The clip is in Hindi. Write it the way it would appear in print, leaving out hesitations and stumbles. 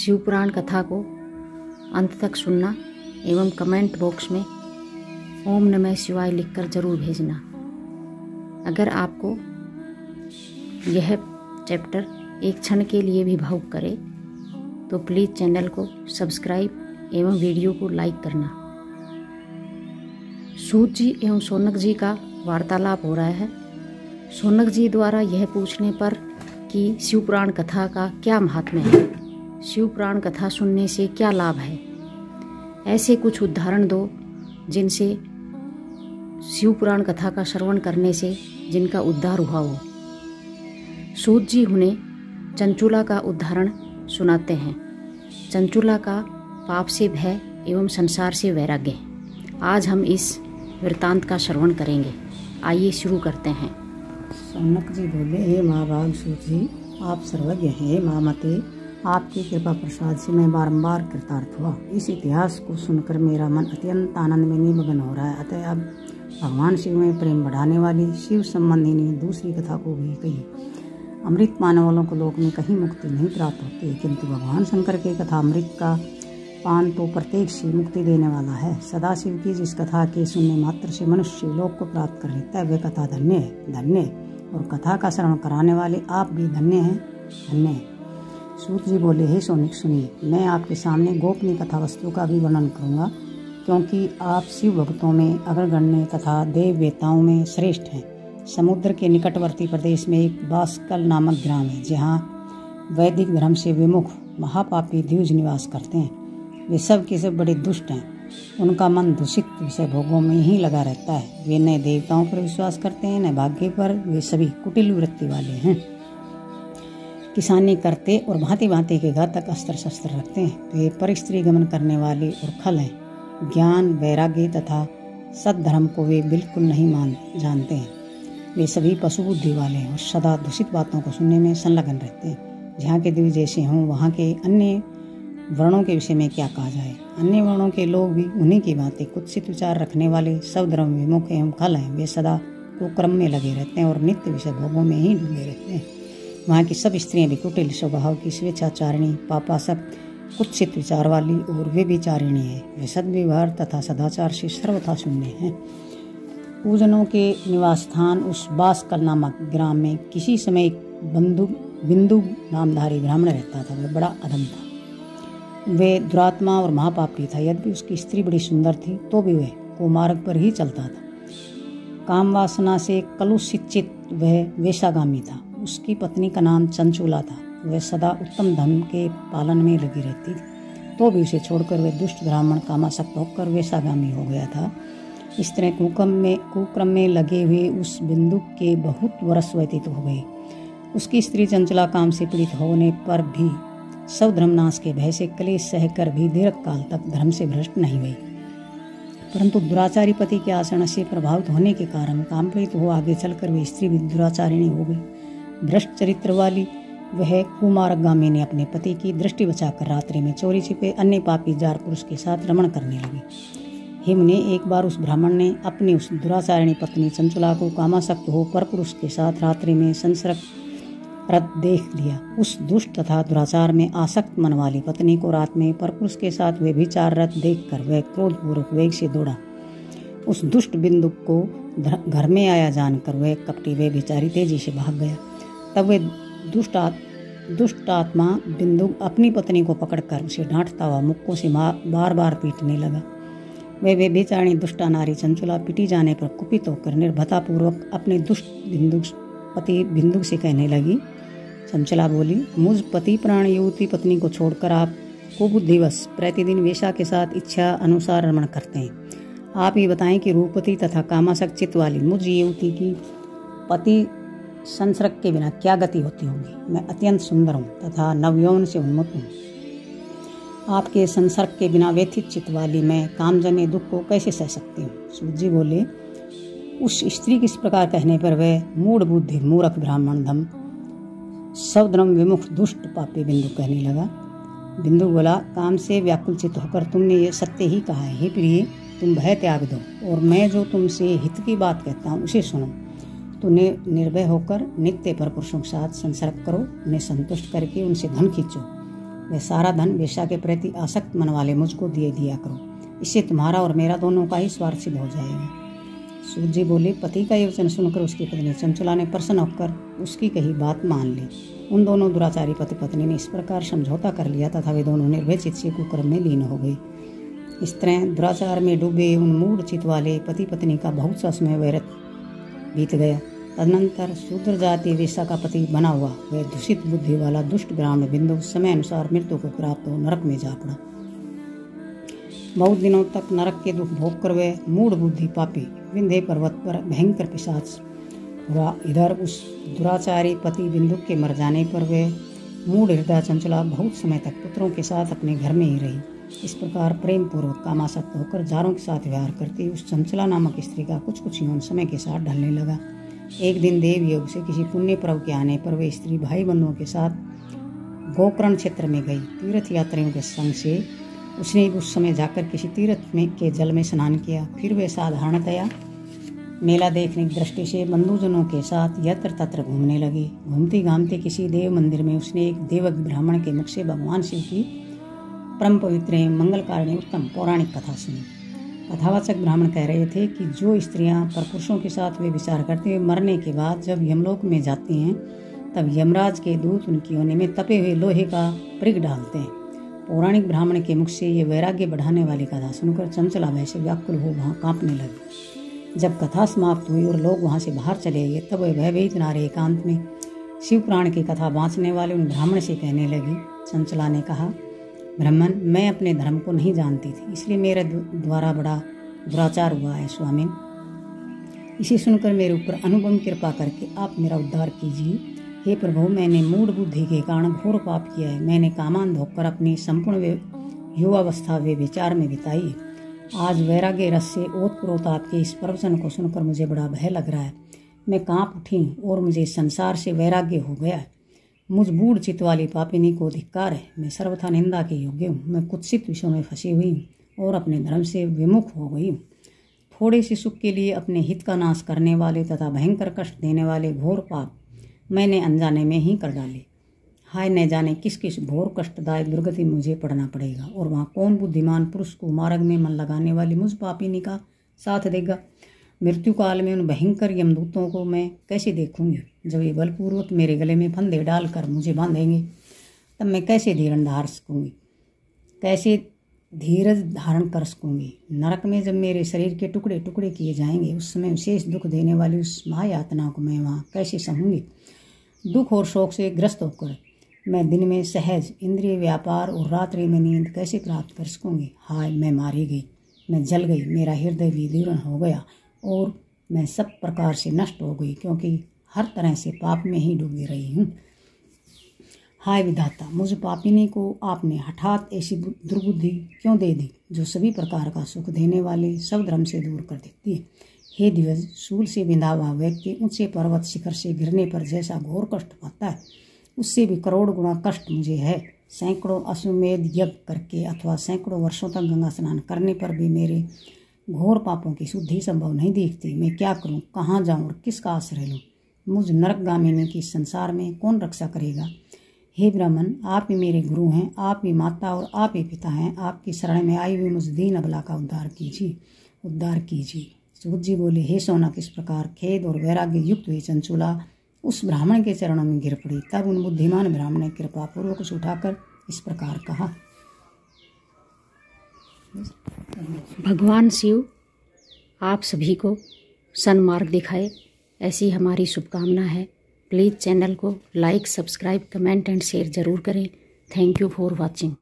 शिवपुराण कथा को अंत तक सुनना एवं कमेंट बॉक्स में ओम नमः शिवाय लिखकर जरूर भेजना। अगर आपको यह चैप्टर एक क्षण के लिए भी भावुक करे तो प्लीज़ चैनल को सब्सक्राइब एवं वीडियो को लाइक करना। सूत जी एवं शौनक जी का वार्तालाप हो रहा है। शौनक जी द्वारा यह पूछने पर कि शिवपुराण कथा का क्या महात्म्य है, शिवपुराण कथा सुनने से क्या लाभ है, ऐसे कुछ उदाहरण दो जिनसे शिवपुराण कथा का श्रवण करने से जिनका उद्धार हुआ हो। सूत जी उन्हें चंचुला का उदाहरण सुनाते हैं। चंचुला का पाप से भय एवं संसार से वैराग्य। आज हम इस वृत्तांत का श्रवण करेंगे। आइए शुरू करते हैं। शौनक जी बोले, हे महाभाग सूत जी, आप सर्वज्ञ हैं। महामते, आपकी कृपा प्रसाद से मैं बारंबार कृतार्थ हुआ। इस इतिहास को सुनकर मेरा मन अत्यंत आनंद में निमग्न हो रहा है। अतः अब भगवान शिव में प्रेम बढ़ाने वाली शिव संबंधिनी दूसरी कथा को भी कही। अमृत पाने वालों को लोक में कहीं मुक्ति नहीं प्राप्त होती, किंतु भगवान शंकर की कथा अमृत का पान तो प्रत्येक शिव मुक्ति देने वाला है। सदाशिव की जिस कथा के सुनने मात्र से मनुष्य लोक को प्राप्त कर लेता है, वह कथा धन्य है, धन्य है। और कथा का श्रवण कराने वाले आप भी धन्य हैं, धन्य हैं। सूत जी बोले, हे शौनक सुनिए, मैं आपके सामने गोपनीय कथा वस्तु का भी वर्णन करूंगा, क्योंकि आप शिव भक्तों में अग्रगण्य तथा देव वेताओं में श्रेष्ठ हैं। समुद्र के निकटवर्ती प्रदेश में एक बास्कल नामक ग्राम है, जहाँ वैदिक धर्म से विमुख महापापी द्विज निवास करते हैं। वे सब के सब बड़े दुष्ट हैं। उनका मन दूषित विषय भोगों में ही लगा रहता है। वे न देवताओं पर विश्वास करते हैं न भाग्य पर। वे सभी कुटिल वृत्ति वाले हैं। किसानी करते और भांति भांति के घातक अस्त्र शस्त्र रखते हैं। वे परिस्त्री गमन करने वाले और खल हैं। ज्ञान वैराग्य तथा सद्धर्म को वे बिल्कुल नहीं जानते हैं। वे सभी पशु बुद्धि वाले हैं और सदा दूषित बातों को सुनने में संलग्न रहते हैं। जहाँ के दिव्य जैसे हों, वहाँ के अन्य वर्णों के विषय में क्या कहा जाए। अन्य वर्णों के लोग भी उन्हीं की भांति कुत्सित विचार रखने वाले सब धर्म विमुख एवं खल हैं। वे सदा कुक्रम में लगे रहते हैं और नित्य विषय भोगों में ही डूबे रहते हैं। वहाँ की सब स्त्रियां भी कुटिल स्वभाव की, स्वेच्छाचारिणी, पापासक, कुत्सित विचार वाली और वे विचारिणी है। वे सद्व्यवहार तथा सदाचार से सर्वथा शून्य हैं। पूजनों के निवास स्थान उस बास्कल नामक ग्राम में किसी समय एक बिंदु नामधारी ब्राह्मण रहता था। वह बड़ा अधम था। वे दुरात्मा और महापापी था। यद्यपि उसकी स्त्री बड़ी सुंदर थी तो भी वह कुमार्ग पर ही चलता था। काम वासना से कलुषित वह वेश्यागामी था। उसकी पत्नी का नाम चंचुला था। वह सदा उत्तम धर्म के पालन में लगी रहती थी, तो भी उसे छोड़कर वह दुष्ट ब्राह्मण कामासक्त होकर वेश्यागामी हो गया था। इस तरह कुक्रम में लगे हुए उस बिंदु के बहुत वर्ष व्यतीत हो गए। उसकी स्त्री चंचला काम से पीड़ित होने पर भी सब धर्मनाश के भय से क्लेश सहकर भी दीर्घ काल तक धर्म से भ्रष्ट नहीं हुई, परंतु दुराचारी पति के आचरण से प्रभावित होने के कारण कामप्रीत हो आगे चलकर वे स्त्री भी दुराचारिणी हो गई। भ्रष्ट चरित्र वाली वह कुमारगामी ने अपने पति की दृष्टि बचाकर रात्रि में चोरी छिपे अन्य पापी जार पुरुष के साथ रमण करने लगी। हिमने एक बार उस ब्राह्मण ने अपनी उस दुराचारिणी पत्नी चंचुला को कामासक्त हो पर पुरुष के साथ रात्रि में संसर्ग रत देख लिया। उस दुष्ट तथा दुराचार में आसक्त मन वाली पत्नी को रात में परपुरुष के साथ वे विचार रत देखकर वह क्रोधपूर्वक वेग से दौड़ा। उस दुष्ट बिंदु को घर में आया जानकर वह कपटी वे बेचारी तेजी से भाग गया। तब वे दुष्ट आत्मा बिंदु अपनी पत्नी को पकड़कर उसे डांटता हुआ मुक्कों से बार बार पीटने लगा। वे बेचारी दुष्टा नारी चंचुला पीटी जाने पर कुपित होकर निर्भतापूर्वक अपने दुष्ट पति बिंदु से कहने लगी। चंचला बोली, मुझ पति प्राण युवती पत्नी को छोड़कर आप कुबुद्धिवश प्रतिदिन वेश्या के साथ इच्छा अनुसार रमण करते हैं। आप ये बताएं कि रूपवती तथा कामासक्त चित्त वाली मुझ युवती की पति संसर्ग के बिना क्या गति होती होगी। मैं अत्यंत सुंदर हूँ तथा नवयौवन से उन्मुक्त हूँ। आपके संसर्ग के बिना व्यथित चित्त वाली मैं कामजन्य दुख को कैसे सह सकती हूँ। सूत जी बोले, उस स्त्री किस प्रकार कहने पर वह मूढ़ बुद्धि मूर्ख ब्राह्मण धम सब धर्म विमुख दुष्ट पापी बिंदु कहने लगा। बिंदु बोला, काम से व्याकुल चित्त होकर तुमने ये सत्य ही कहा है। हे प्रिय, तुम भय त्याग दो और मैं जो तुमसे हित की बात कहता हूँ उसे सुनो। तुमने निर्भय होकर नित्य पर पुरुषों के साथ संसर्ग करो, उन्हें संतुष्ट करके उनसे धन खींचो। वह सारा धन वेश्या के प्रति आसक्त मन वाले मुझको दिया करो, इससे तुम्हारा और मेरा दोनों का ही स्वार्थ सिद्ध हो जाएगा। सूत जी बोले, पति का ये वचन सुनकर उसकी पत्नी चंचला ने प्रसन्न होकर उसकी कही बात मान ली। उन दोनों दुराचारी पति पत्नी ने इस प्रकार समझौता कर लिया तथा वे दोनों निर्भय चित्त से कुकर्म में लीन हो गई। इस तरह दुराचार में डूबे उन मूढ़ चित्त वाले पति पत्नी का बहुत सा समय व्यर्थ बीत गया। तदनंतर शूद्र जाति वेश्या का पति बना हुआ वह दूषित बुद्धि वाला दुष्ट ब्राह्मण बिंदु समय अनुसार मृत्यु को प्राप्त हो नरक में जा पड़ा। बहुत दिनों तक नरक के दुख भोग कर वह मूढ़ बुद्धि पापी विंध्य पर्वत पर भयंकर पिशाच हुआ। इधर उस दुराचारी पति बिंदु के मर जाने पर वह मूढ़ हृदय चंचला बहुत समय तक पुत्रों के साथ अपने घर में ही रही। इस प्रकार प्रेम पूर्वक कामासक्त होकर जारों के साथ व्यवहार करती उस चंचला नामक स्त्री का कुछ यौन समय के साथ ढलने लगा। एक दिन देव योग से किसी पुण्य पर्व के आने पर वह स्त्री भाई बंधुओं के साथ गोकर्ण क्षेत्र में गई। तीर्थ यात्रियों के संग से उसने उस समय जाकर किसी तीर्थ में के जल में स्नान किया। फिर वे साधारणतया मेला देखने की दृष्टि से बंधुजनों के साथ यत्र तत्र घूमने लगी। घूमती घामती किसी देव मंदिर में उसने एक देवक ब्राह्मण के मुख से भगवान शिव की परम पवित्र मंगलकारिणी उत्तम पौराणिक कथा सुनी। कथावाचक ब्राह्मण कह रहे थे कि जो स्त्रियां परपुरुषों के साथ वे विचार करते हुए मरने के बाद जब यमलोक में जाती हैं तब यमराज के दूत उनकी योनि में तपे हुए लोहे का पृग डालते हैं। पौराणिक ब्राह्मण के मुख से ये वैराग्य बढ़ाने वाली कथा सुनकर चंचला वैसे व्याकुल हो वहाँ कांपने लगी। जब कथा समाप्त हुई और लोग वहाँ से बाहर चले गए तब वह भयभीत नारी एकांत में शिव पुराण की कथा बाँचने वाले उन ब्राह्मण से कहने लगी। चंचला ने कहा, ब्राह्मण, मैं अपने धर्म को नहीं जानती थी, इसलिए मेरे द्वारा बड़ा दुराचार हुआ है। स्वामी, इसे सुनकर मेरे ऊपर अनुपम कृपा करके आप मेरा उद्धार कीजिए। हे प्रभु, मैंने मूढ़ बुद्धि के कारण घोर पाप किया है। मैंने कामान धोकर अपनी संपूर्ण युवावस्था वे विचार में बिताई। आज वैराग्य रस से ओतप्रोत आपके इस प्रवचन को सुनकर मुझे बड़ा भय लग रहा है। मैं कांप उठी और मुझे संसार से वैराग्य हो गया है। मुझ बूढ़ चित्त वाली पापिनी को धिक्कार है। मैं सर्वथा निंदा के योग्य हूँ। मैं कुत्सित विषयों में फंसी हुई हूँ और अपने धर्म से विमुख हो गई हूँ। थोड़े से सुख के लिए अपने हित का नाश करने वाले तथा भयंकर कष्ट देने वाले घोर पाप मैंने अनजाने में ही कर डाले। हाय, न जाने किस किस घोर कष्टदायक दुर्गति मुझे पड़ना पड़ेगा और वहाँ कौन बुद्धिमान पुरुष को मार्ग में मन लगाने वाली मुझ पापिनी का साथ देगा। मृत्यु काल में उन भयंकर यमदूतों को मैं कैसे देखूंगी। जब ये बलपूर्वक मेरे गले में फंदे डालकर मुझे बांधेंगे तब मैं कैसे धीरज धार सकूंगी, कैसे धीरज धारण कर सकूंगी। नरक में जब मेरे शरीर के टुकड़े टुकड़े किए जाएंगे उस समय विशेष दुख देने वाली उस महायातना को मैं वहाँ कैसे सहूंगी। दुख और शोक से ग्रस्त होकर मैं दिन में सहज इंद्रिय व्यापार और रात्रि में नींद कैसे प्राप्त कर सकूंगी। हाय, मैं मारी गई, मैं जल गई, मेरा हृदय विदीर्ण हो गया और मैं सब प्रकार से नष्ट हो गई, क्योंकि हर तरह से पाप में ही डूबी रही हूँ। हाय विधाता, मुझ पापिनी को आपने हठात ऐसी दुर्बुद्धि क्यों दे दी जो सभी प्रकार का सुख देने वाले सब धर्म से दूर कर देती है। हे दिवस, शूल से बिंधा हुआ व्यक्ति ऊंचे पर्वत शिखर से गिरने पर जैसा घोर कष्ट पाता है उससे भी करोड़ गुना कष्ट मुझे है। सैकड़ों अश्वमेध यज्ञ करके अथवा सैकड़ों वर्षों तक गंगा स्नान करने पर भी मेरे घोर पापों की शुद्धि संभव नहीं दिखती। मैं क्या करूं, कहाँ जाऊं और किसका आश्रय लूं। मुझ नरकगामिनी की संसार में कौन रक्षा करेगा। हे ब्राह्मण, आप ही मेरे गुरु हैं, आप ही माता और आप ही पिता हैं। आपकी शरण में आई हुई मुझ दीन अबला का उद्धार कीजिए। सूत जी बोले, हे सोनक, इस प्रकार खेद और वैराग्य युक्त हुई चंचुला उस ब्राह्मण के चरणों में गिर पड़ी। तब उन बुद्धिमान ब्राह्मण ने कृपा पूर्वक उसे उठाकर इस प्रकार कहा। भगवान शिव आप सभी को सन्मार्ग दिखाए, ऐसी हमारी शुभकामना है। प्लीज़ चैनल को like, subscribe, comment and share ज़रूर करें। Thank you for watching.